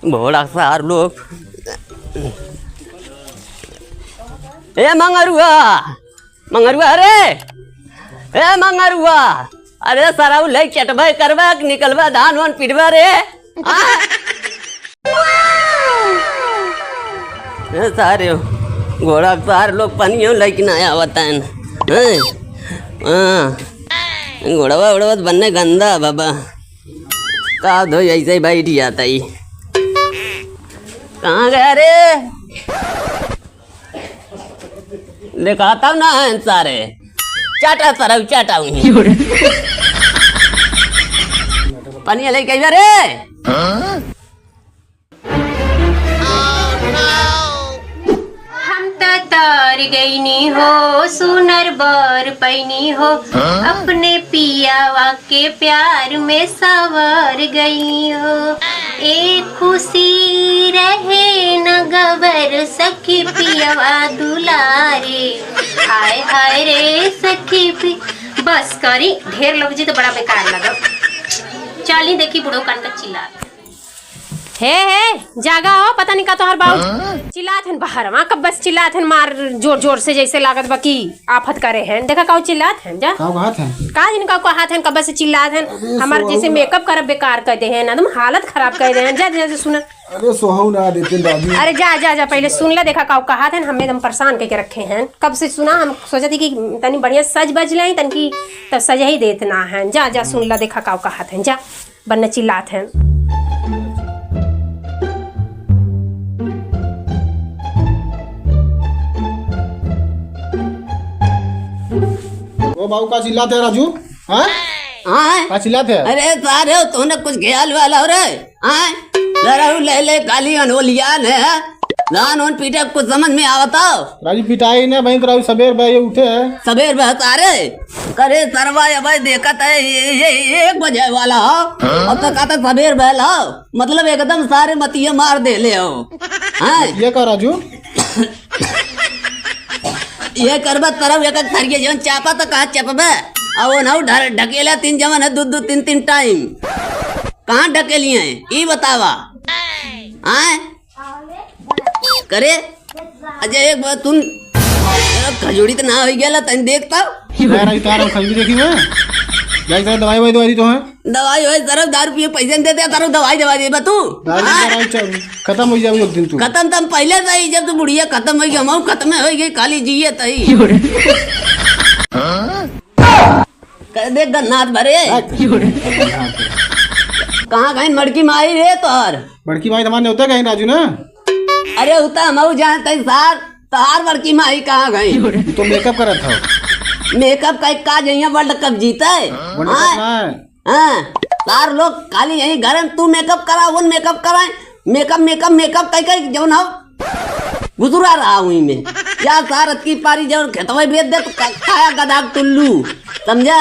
बड़ा सार लोग ए मंगरुआ मंगरुआ रे ए मंगरुआ अरे सारा ले चटबा करबा निकलबा धान वान पिटबा रे सारे घोड़ा सार लोग पनियों लेकिन आया बतान घोड़वा उड़वा बनने गंदा बाबा का दो ऐसे ही बैठ जाता ही कहाँ गया रे दिखाता हूँ ना सारे चाटा सारा चाटा हूँ पानी ले कई बार रे तार गईनी हो सुनर बर पैनी हो अपने पियावा के प्यार में सवर गईनी हो एक खुशी रहे न गवर सखी पियावा दुलारे हाय हाय रे सखी बस करी ढेर लोग जी तो बड़ा बेकार लगा चाली देखी बुढ़ो कान का चिल्ला हे जागा हो पता नहीं का तो हर बाबू चिल्लात हैं बाहर वहाँ कब बस चिल्लात हैं मार जोर जोर से जैसे लागत बाकी आफत करे हैं देखा काऊ चिल्लात हैं जा का जिनका को हाथ हैं कब से चिल्लात हैं हमारे जैसे मेकअप कर बेकार कर दे हैं ना तुम हालत खराब कर दे हैं जा जैसे सुना अरे सोहाऊ ना देते दादी अरे जा जा जा पहले सुन ले देखा काऊ कहा थे हमें एकदम परेशान करके रखे हैं कब से सुना हम सोचा थी कि तनी बढ़िया सज बज ले तन की तब सजा ही देतना है जा जा सुन ला देखा काऊ कहा थे जा बनने चिल्लात हैं ओ बाबू का चिल्लाते राजू हाँ का चिल्लाते अरे सारे तूने कुछ ख्याल वाला हो रे जरा ले ले काली अनोलिया ने लान उन पीटे कुछ समझ में आवता राजू पिटाई ने भाई राजू सबेर भाई उठे है सबेर बहता रे करे सरवा भाई देखा था ये 1 बजे वाला हो अब तक आता सबेर बहला मतलब एकदम सारे मतिये मार दे ले हो ये का राजू ये करबा तरफ एक थरिये जवन चापा तो कहा चपबे अब ना ढकेला 3 जवन है 2-2 3 टाइम कहाँ ढकेलिए हैं ये बतावा हाँ करे अजय एक बात तुम खजूरी तो ना हो गया तन देखता खजूरी देखी मैं जाई दवाई वाई दवाई तो है दवाई होए तरफ 10 रुपये पैसे दे दे तारो दवाई दे तू खत्म हो जाए एक दिन तू खत्म तम पहले से जब तू बुढ़िया खत्म हो गई हम खत्म हो गई खाली जिये तई कर दे गन्नाथ भरे कहाँ गए मड़की माई रे तोर मड़की माई हमारे होता कहीं राजू ना अरे होता हम जानते सार तार मड़की माई कहाँ गई तो मेकअप करा था मेकअप का जइया वर्ल्ड कप जीता है सार लोग खाली यही घर में तू मेकअप करा वो मेकअप कराए मेकअप मेकअप मेकअप कई जो ना गुजरा रहा हूँ मैं या सार की पारी जब खेतवा बेच दे तो खाया गधा टुल्लू समझा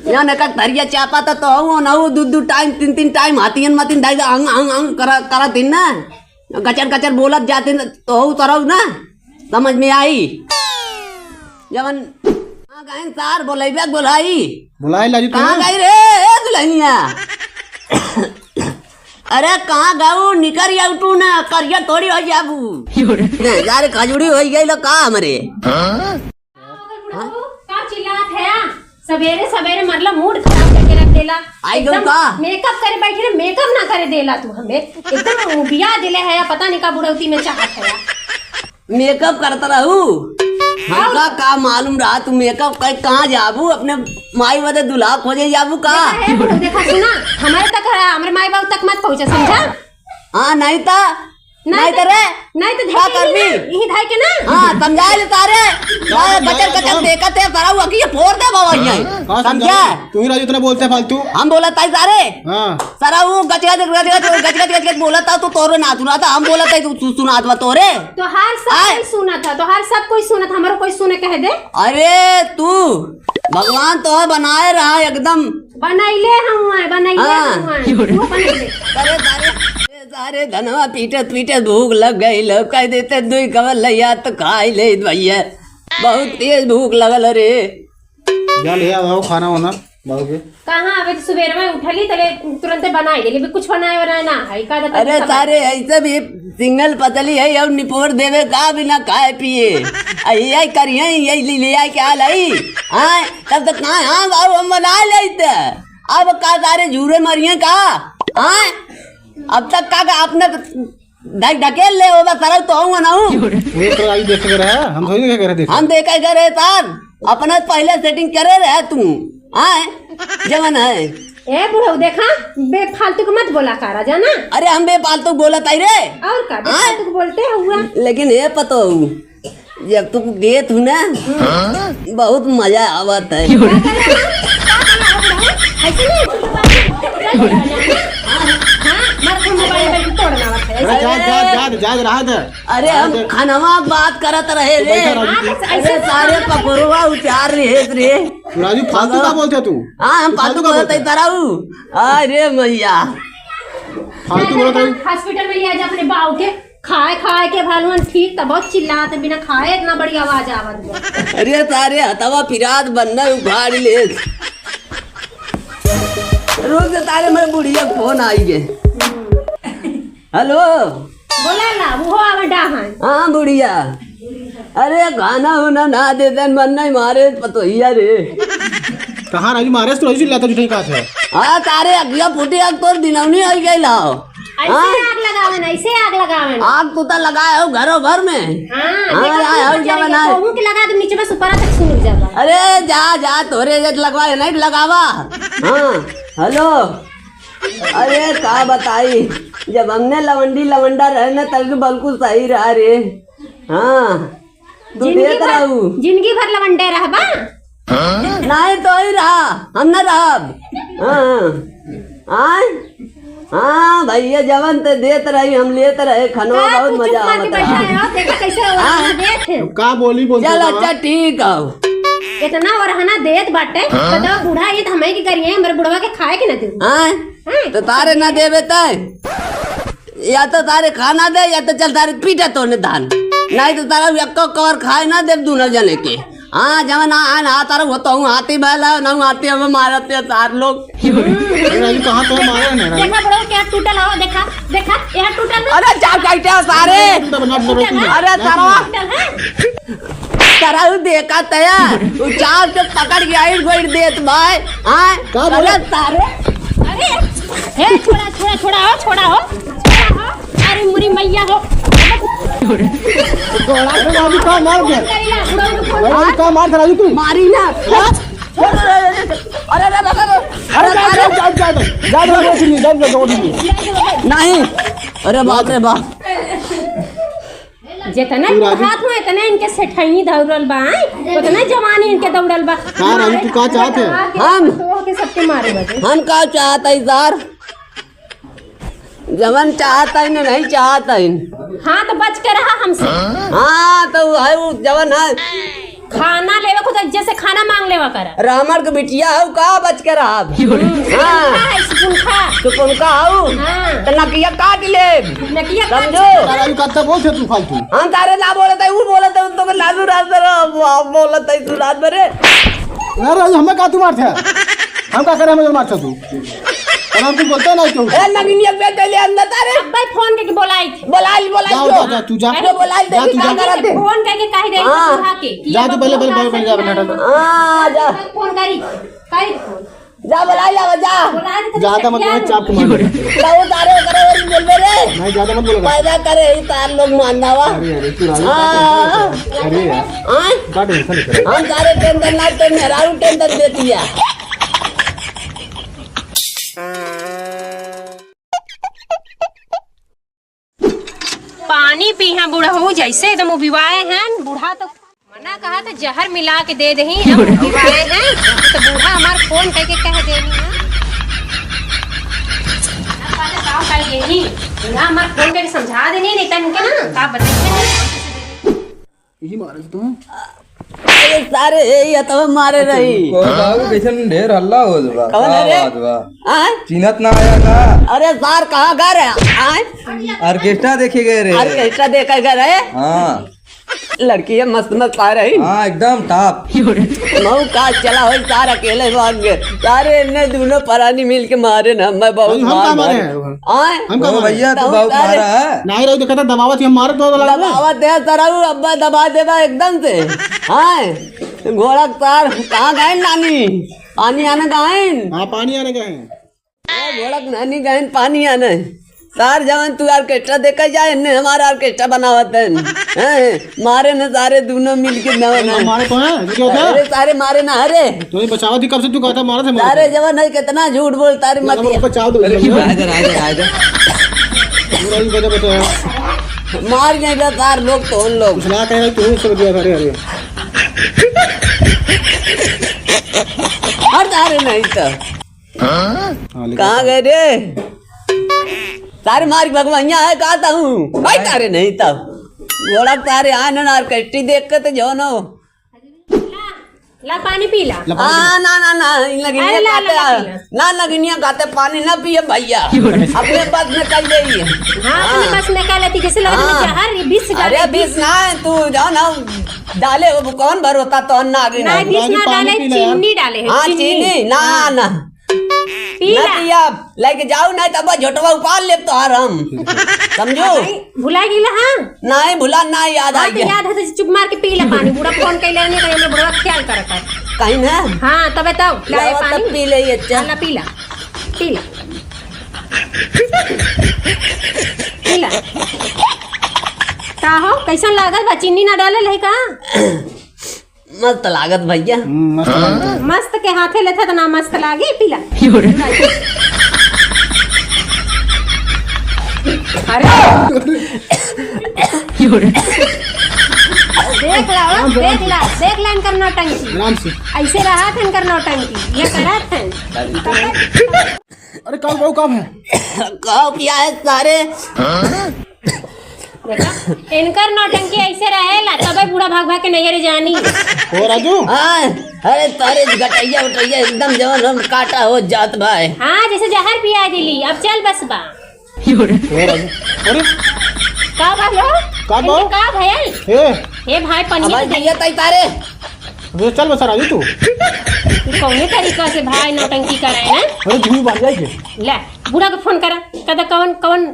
या नका धरिया चापा तो हूँ ना 2 टाइम 3 टाइम हाथीन मातीन ढाई अंग अंग अंग करा तीन ना गचर गचर बोलत जाते तो हूँ तरह ना समझ में आई जवन गए सार बोलेबे बुलाई लाजू कहाँ गई रे दुल्हनिया अरे कहाँ गाऊ निकर या उठू ना करिया थोड़ी हो जाबू यार खजूरी हो गई लो का हमरे का चिल्लात है सवेरे सवेरे मतलब मूड खराब करके रख देला एकदम मेकअप करे बैठे मेकअप ना करे देला तू हमें एकदम बिया दिले है या पता नहीं का बुढ़ौती में चाहत है मेकअप करता रहू हमका का मालूम रहा तू मेकअप कर कहाँ जाबू अपने माई बदे दुल्हा खोजे जाबू का देखा सुना हमारे तक हमारे माई बाबू तक मत पहुँचा समझा हाँ नहीं था नहीं तो रे नहीं तो क्या करबी यही धाई के ना हाँ समझा ले तारे कचर कचर देखा थे सारा वो की फोड़ दे बाबा ये समझा तू ही राजू इतना बोलते फालतू हम बोला था सारे हां सारा वो गचगच बोला था तू तोरे ना सुना था हम बोला था तू सुना था तोरे तो हर सब कोई सुना था तो हर सब कोई सुना था हमारा कोई सुने कह दे अरे तू भगवान तो बनाए रहा एकदम बनाइले हम बनाइले सारे धनवा पीटत पीटत भूख लग गई लो कह देते दुई कवर लिया तो खाई ले भैया बहुत तेज भूख लगल रे जा ले आओ खाना वाना बाबू के कहाँ अबे सुबह में उठली तले तुरंत बनाई देली भी कुछ बनाए ना है का अरे सारे ऐसे भी सिंगल पतली है और निपोर देवे का बिना खाए पिए यही करिए यही ले आए क्या लाई हाँ तब तक कहाँ हाँ बाबू हम बना लेते अब का सारे झूरे मरिए का हाँ अब तक का आपने ढकेल ले होगा सरल तो हूँ ना हूँ वो तो आई देख के रहा हम थोड़ी देख रहे थे हम देखा करे सर अपना पहले सेटिंग करे रहे तू हाँ जवन है ए बुढ़ऊ देखा बेफालतू को मत बोला कारा जाना। अरे हम बेफालतू बोला ताई रे और का बेफालतू को बोलते हुआ लेकिन ये पता हो जब तुम देत हूँ ना बहुत मजा आवत है जा रहा था। अरे हम खानवा बात करत रहे रे ऐसे सारे पकड़वा उचार रहे रे राजू फालतू का बोलते तू हाँ हम फालतू बोलते तरह अरे मैया फालतू बोलता है हॉस्पिटल में लिया जा अपने बाऊ के खाए खाए के भालवन ठीक था बहुत चिल्लाते बिना खाए इतना बड़ी आवाज आवत अरे सारे हथवा फिरात बनना उखाड़ ले रोज तारे मेरे बुढ़िया फोन आई गे हेलो बोला ना वो आवा डाहन हाँ बुढ़िया अरे खाना होना ना दे देन मन नहीं मारे पतोहिया रे कहाँ राजू मारे तो राजू लाता जुटाई कहाँ थे हाँ तारे अगिया फूटी आग तोर दिनवनी आई गई लाओ ऐसे आग लगावन आग तू तो लगाए हो घरों भर में के लगा दे नीचे में सुपरा तक सुन जाएगा। अरे जा जा तोरे जट लगवा नहीं लगावा हाँ हेलो अरे का बताई जब हमने लवंडा रहे ना तब बिल्कुल सही रहा रे हाँ तू देख रहा हूँ जिंदगी भर लवंडे रहबा नहीं तो ही रहा हम न रहब हाँ हाँ भैया जवन ते देत रही हम लेत रहे खनवा बहुत मजा आवत रहा का बोली बोलते चल अच्छा ठीक है इतना और हना देत बाटे तो बूढ़ा ये हमें की करिए हमरे बुढ़वा के खाए के न दे हाँ तो तारे ना देवे तय या तो तारे खाना दे या तो चल तारे पीटा तोड़ने धान नहीं तो तारा यक्को कवर खाए ना दे दोनों जने के हाँ जवन आन आ तारा होता हूँ हाथी बैला ना आती हमें मारते तार लोग कहाँ तो मारे ना देखा बड़ो क्या टूटल हो देखा देखा यह टूटल अरे चाप काटे सारे अरे तारा देखा तैयार तू चाप से पकड़ के आई गोइड देत भाई हाँ अरे सारे अरे हे छोड़ा छोड़ा छोड़ा हो छोड़ा हो अरे मुरी मैया हो राजू का मार दे राजू का मार दे राजू तू मारी ना अरे नहीं अरे बाप रे बाप जितना हाथ में इतना इनके सेठाई दौड़ल बा उतना जवानी इनके दौड़ल बा हां राजू तू का चाहते हम के सबके मारे बजे हम का चाहता है सर जवन चाहता है नहीं चाहता है हाँ तो बच के रहा हमसे हाँ तो है वो जवन है खाना लेवा खुद जैसे खाना मांग लेवा कर रामर के बिटिया है का बच के रहा तो पुनका हूँ तो नकिया काट ले नकिया समझो राजू का बोल थे तू फालतू हम तारे ना बोलते वो बोलते तो लालू रात बोलते तू रात भरे ना राजू हमें का तू मारते हम का करे हमें मारता तू हम तू बोलते ना क्यों ए नगिनिया बेटे ले अंदर तारे भाई फोन करके बोलाई जा तू जा अरे बोलाई दे तू जा फोन करके कह दे बुढ़ा के जा तू पहले जा नाटक हां जा फोन करी जा बोलाई जा ज्यादा मत बोल चाप के मार लाओ तारे करे बोल रे नहीं ज्यादा मत बोल पैदा करे ही तार लोग मानना वा अरे तू राजू अरे हां का टेंशन ले हम तारे टेंशन ना तो मेराऊ टेंशन देती है पानी पी हैं बूढ़ा हो जैसे एकदम उबिवाए हैं बूढ़ा तो मना कहा तो जहर मिला के दे दही हम उबिवाए हैं तो बूढ़ा हमार फोन करके कह देनी है हमार फोन करके समझा देनी नहीं तो इनके ना का बताइए यही मारे तुम अरे सारे ये तो मारे रही बाबू कैसन ढेर हल्ला हो जबा कौन है रे? बात बा हां चिन्हत ना आया का अरे सार कहाँ घर है ऑर्केस्ट्रा देखे गए रे ऑर्केस्ट्रा देखा घर है हाँ लड़की है मस्त मस्त आ रही हाँ एकदम टॉप। मऊ का चला हो सार अकेले भाग गए सारे ने दोनों परानी मिल के मारे ना मैं बहुत हम मार कहाँ मारे मारे हैं? आए हम कहाँ ओ मारे? भैया तू तो बहुत सारे- मारा है। नहीं रही देखा था दबावत ही हम मारे तो लगा दबावत दे सराऊ अब्बा दबा देगा एकदम से हाय घोड़ा तार कहाँ गए नानी पानी आने गए हाँ पानी आने गए हैं। घोड़ा नानी गए पानी आने सार जवान तू ऑर्केस्ट्रा देखा जाए ने हमारा ऑर्केस्ट्रा बनावत है मारे न सारे दोनों मिल के हम मारे तो हैं ये क्या होता अरे है? सारे मारे ना अरे तो ये बचावा थी कब से तू कहता मारा था मारा सारे जवान है कितना झूठ बोलता रे मत था। बचाओ दो अरे राजा राजा राजा पूरा ही बचा बचा मार गए बे सार लोग तो उन लोग ना कहे तू ही सब दिया अरे अरे हर सारे नहीं तो हाँ लेकिन कहाँ गए रे सारे मार भगवैया है कहता हूँ भाई तारे नहीं तब घोड़ा तारे आने ना ऑर्केस्ट्री देख के तो जो नो ला पानी पी ला हाँ ना लगनिया अरे ला, ला, ला, खाते ना लगनिया खाते पानी ना पिए भैया अपने पास निकल जाइए हाँ अपने पास निकाल लेती जैसे लग रहा है जहर ये विष डाले अरे बीस ना है तू जाओ ना डाले वो कौन भर होता तो अन्ना आगे ना ना विष ना पानी डाले पी ले यार। चीनी डाले हैं हाँ चीनी ना पी ना ला पिया लेके जाओ नहीं तब झोटवा उपाल ले तो हम समझो भाई, भुला गेला हाँ नहीं भुला ना याद आ हाँ तो गया याद है तो चुप मार के पी ले पानी बूढ़ा फोन कैले नहीं करे बूढ़ा ख्याल करता है कहीं ना हाँ तबे तब लाए लावा तब पानी पी ले अच्छा ला पी ला पी ला पी ला का हो कैसन लागत बा चीनी ना डाले है का मस्त लागत भैया मस्त लगा था। मस्त के हाथे लेते तो ना मस्त लागे पी ला अरे देख ला इनकर नौटंकी आराम से ऐसे रहा था इनकर नौटंकी ये करा था अरे कब बहु कब है कहो क्या है सारे देखा इनकर नौटंकी ऐसे रहेला तबे बूढ़ा भाग भाग के नैहर जानी हो राजू हाँ अरे तारे गटैया उटैया एकदम जवन हम काटा हो जात भाई हाँ जैसे जहर पिया दिली अब चल बस बा हो राजू अरे का भालो का बा? इनके का भयल ए हे भाई अब पनिया भैया तई तारे वे चल बस राजू तू कौने तरीका से भाई नौटंकी कराए ना अरे धुई बांध जाए ले बूढ़ा को फोन करा कदा कौन कौन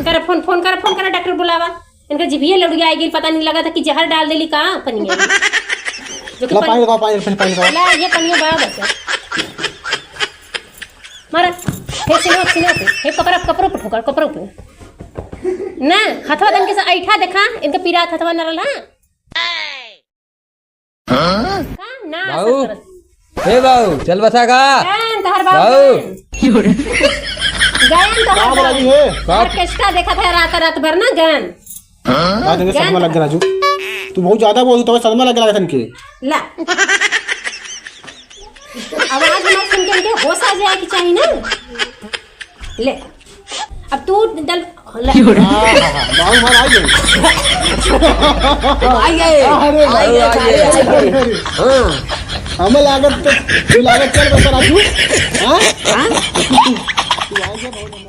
करा फोन करा डॉक्टर बुलावा इनका जिभिया लड़ गया आएगी पता नहीं लगा था कि जहर डाल देली का पनिया में। जो कि ला पानी लगाओ पानी लगाओ ला ये पनिया बड़ा बच्चा मारा हे सिनो हे कपड़ा पे ठोकर कपड़ा पे ना हथवा दन के से ऐठा देखा इनका पीरा हथवा न रहला का ना बाबू। असर करत। हे बाबू चल बसा का गन तहर बाबू बाबू। गन का तहर बोला जी बाबू है ऑर्केस्ट्रा देखा था रात भर ना गन बात देंगे सदमा लग गया राजू तू बहुत ज्यादा बोल तो सदमा लग गया इनके ला आवाज ना सुन के इनके होश आ जाए कि चाहिए ना ले अब तू दल ले बाबू मार आई गई आई गए अरे आई गए सारे आई गए। हाँ हमें लागत तो लागत चल बस राजू हाँ हाँ तू आ गया बहुत